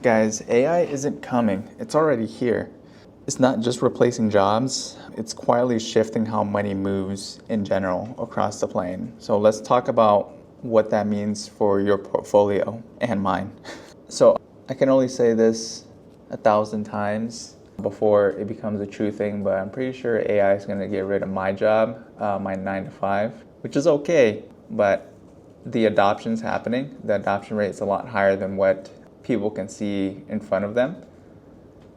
Guys, AI isn't coming. It's already here. It's not just replacing jobs, it's quietly shifting how money moves in general across the plane. So let's talk about what that means for your portfolio and mine. So I can only say this 1,000 times before it becomes a true thing, but I'm pretty sure AI is going to get rid of my job, my 9 to 5, which is okay, but the adoption's happening. The adoption rate is a lot higher than what people can see in front of them.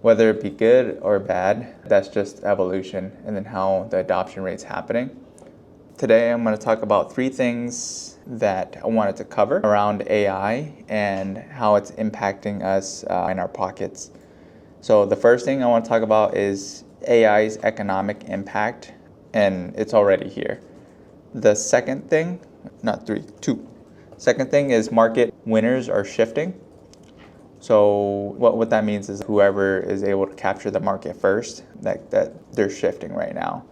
Whether it be good or bad, that's just evolution and then how the adoption rate's happening. Today I'm going to talk about 3 things that I wanted to cover around AI and how it's impacting us in our pockets. So the first thing I want to talk about is AI's economic impact, and it's already here. The second thing, not 3, 2. Second thing is market winners are shifting. So what that means is whoever is able to capture the market first, that they're shifting right now.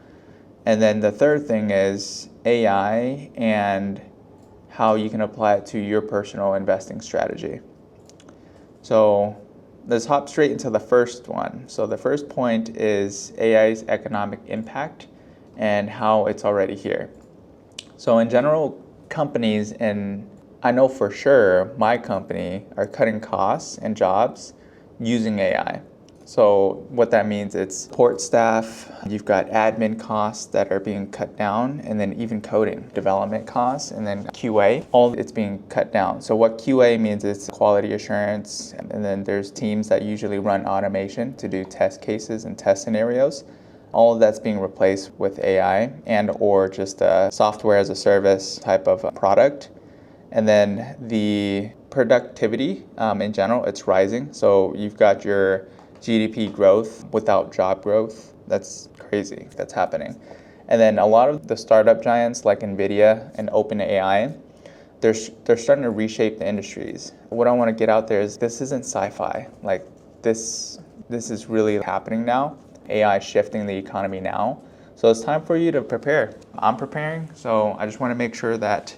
And then the third thing is AI and how you can apply it to your personal investing strategy. So let's hop straight into the first one. So the first point is AI's economic impact and how it's already here. So in general, companies, and I know for sure my company, are cutting costs and jobs using AI. So what that means, it's support staff, you've got admin costs that are being cut down, and then even coding, development costs, and then QA, all it's being cut down. So what QA means is quality assurance, and then there's teams that usually run automation to do test cases and test scenarios. All of that's being replaced with AI and or just a software as a service type of product. And then the productivity in general, it's rising. So you've got your GDP growth without job growth. That's crazy. That's happening. And then a lot of the startup giants like NVIDIA and OpenAI, they're starting to reshape the industries. What I want to get out there is this isn't sci-fi. Like this is really happening now. AI shifting the economy now. So it's time for you to prepare. I'm preparing, so I just want to make sure that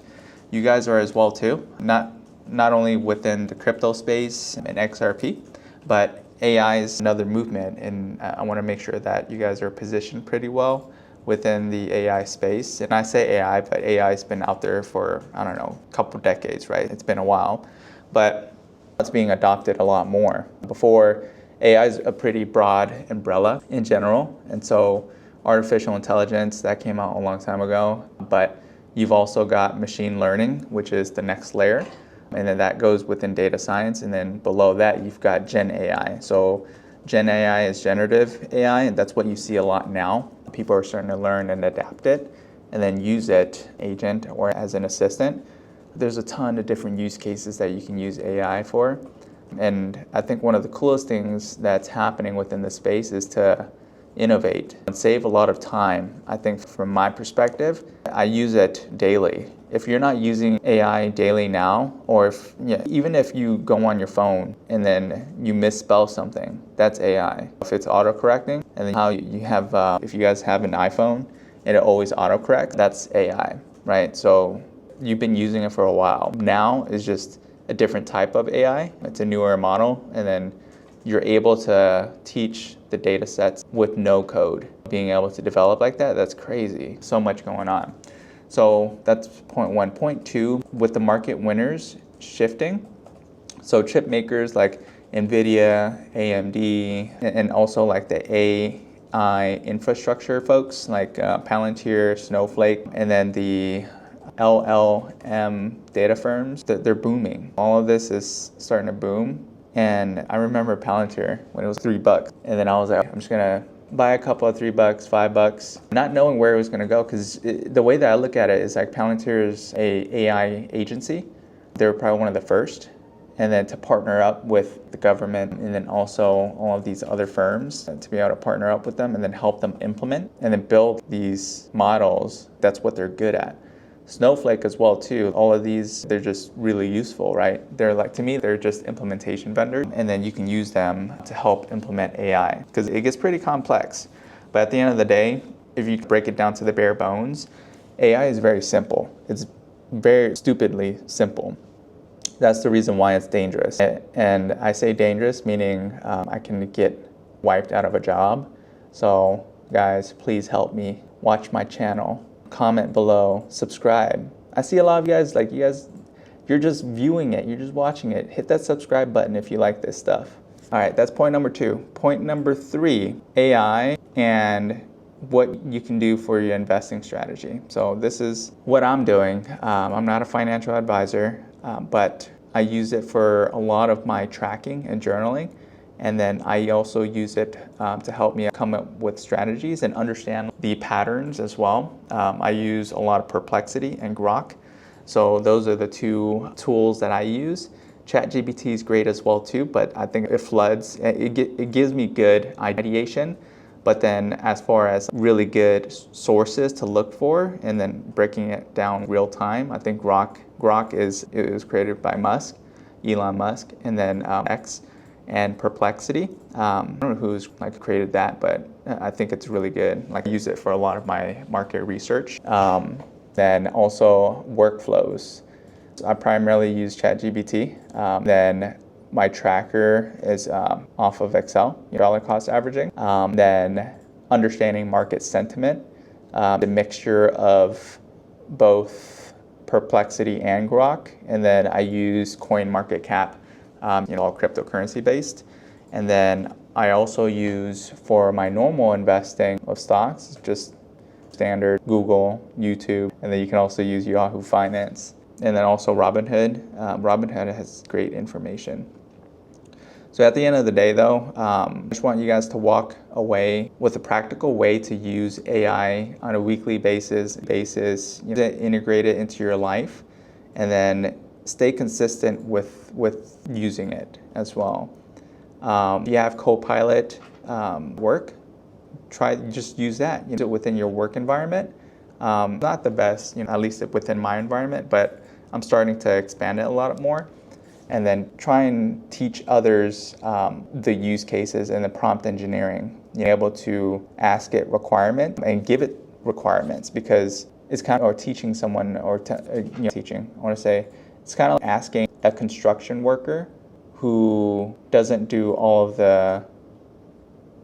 you guys are as well too. Not only within the crypto space and XRP, but AI is another movement, and I want to make sure that you guys are positioned pretty well within the AI space. And I say AI, but AI's been out there for, I don't know, a couple decades, right? It's been a while, but it's being adopted a lot more. Before, AI is a pretty broad umbrella in general, and so artificial intelligence, that came out a long time ago, but you've also got machine learning, which is the next layer, and then that goes within data science, and then below that you've got Gen AI. So Gen AI is generative AI, and that's what you see a lot now. People are starting to learn and adapt it, and then use it agent or as an assistant. There's a ton of different use cases that you can use AI for. And I think one of the coolest things that's happening within the space is to innovate and save a lot of time. I think from my perspective, I use it daily. If you're not using AI daily now, or even if you go on your phone and then you misspell something, that's AI. If it's autocorrecting, and then how you have, if you guys have an iPhone and it always autocorrects, that's AI, right? So you've been using it for a while. Now is just a different type of AI. It's a newer model, and then you're able to teach the data sets with no code. Being able to develop like that, that's crazy. So much going on. So that's point 1. Point 2, with the market winners shifting, so chip makers like NVIDIA, AMD, and also like the AI infrastructure folks like Palantir, Snowflake, and then the LLM data firms, they're booming. All of this is starting to boom. And I remember Palantir when it was $3. And then I was like, I'm just gonna buy a couple of $3, $5, not knowing where it was gonna go. Because the way that I look at it is like Palantir is a AI agency. They were probably one of the first. And then to partner up with the government and then also all of these other firms to be able to partner up with them and then help them implement and then build these models. That's what they're good at. Snowflake as well too. All of these, they're just really useful, right? They're like, to me, they're just implementation vendors, and then you can use them to help implement AI because it gets pretty complex. But at the end of the day, if you break it down to the bare bones, AI is very simple. It's very stupidly simple. That's the reason why it's dangerous. And I say dangerous, meaning I can get wiped out of a job. So guys, please help me. Watch my channel, comment below, subscribe. I see a lot of you guys, you're just viewing it, you're just watching it. Hit that subscribe button if you like this stuff. All right, that's point number 2. Point number 3, AI and what you can do for your investing strategy. So this is what I'm doing. I'm not a financial advisor, but I use it for a lot of my tracking and journaling. And then I also use it to help me come up with strategies and understand the patterns as well. I use a lot of Perplexity and Grok. So those are the 2 tools that I use. ChatGPT is great as well too, but I think it floods. It gives me good ideation. But then as far as really good sources to look for and then breaking it down real time, I think Grok it was created by Elon Musk, and then X and Perplexity. I don't know who's created that, but I think it's really good. I use it for a lot of my market research. Then also workflows. So I primarily use ChatGPT. Then my tracker is off of Excel, dollar cost averaging. Then understanding market sentiment, the mixture of both Perplexity and Grok. And then I use CoinMarketCap, all cryptocurrency based. And then I also use for my normal investing of stocks, just standard Google, YouTube, and then you can also use Yahoo Finance. And then also Robinhood. Robinhood has great information. So at the end of the day though, I just want you guys to walk away with a practical way to use AI on a weekly basis, to integrate it into your life, and then stay consistent with using it as well. If you have Copilot work, just use that. Use it within your work environment. Not the best, at least within my environment, but I'm starting to expand it a lot more. And then try and teach others the use cases and the prompt engineering. You're able to ask it requirements and give it requirements, because it's kind of, or teaching someone, or teaching, I want to say, it's kind of asking a construction worker who doesn't do all of the,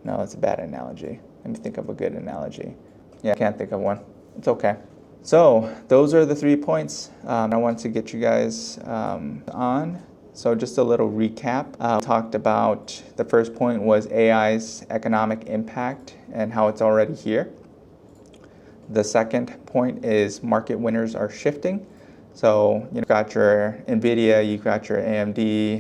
no, that's a bad analogy. Let me think of a good analogy. Yeah, I can't think of one. It's okay. So those are the 3 points I wanted to get you guys on. So just a little recap. Talked about, the first point was AI's economic impact and how it's already here. The second point is market winners are shifting. So you've got your NVIDIA, you've got your AMD,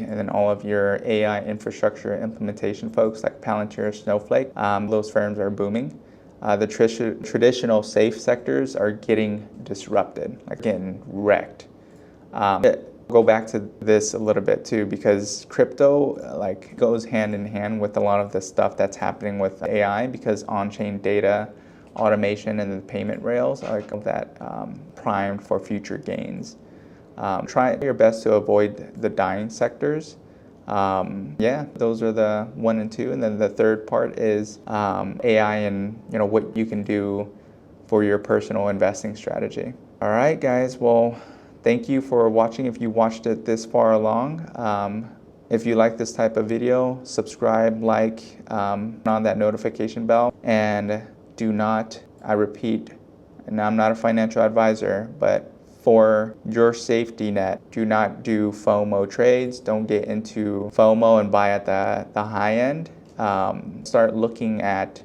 and then all of your AI infrastructure implementation folks like Palantir, Snowflake. Those firms are booming. The traditional safe sectors are getting disrupted, getting wrecked. Go back to this a little bit too, because crypto goes hand in hand with a lot of the stuff that's happening with AI, because on-chain data, automation, and the payment rails are primed for future gains. Try your best to avoid the dying sectors. Those are the 1 and 2, and then the third part is AI and what you can do for your personal investing strategy. All right, guys. Well, thank you for watching. If you watched it this far along, if you like this type of video, subscribe, on that notification bell, and do not, I repeat, and I'm not a financial advisor, but for your safety net, do not do FOMO trades. Don't get into FOMO and buy at the high end. Start looking at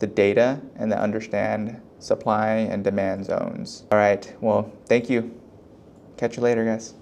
the data and understand supply and demand zones. All right, well, thank you. Catch you later, guys.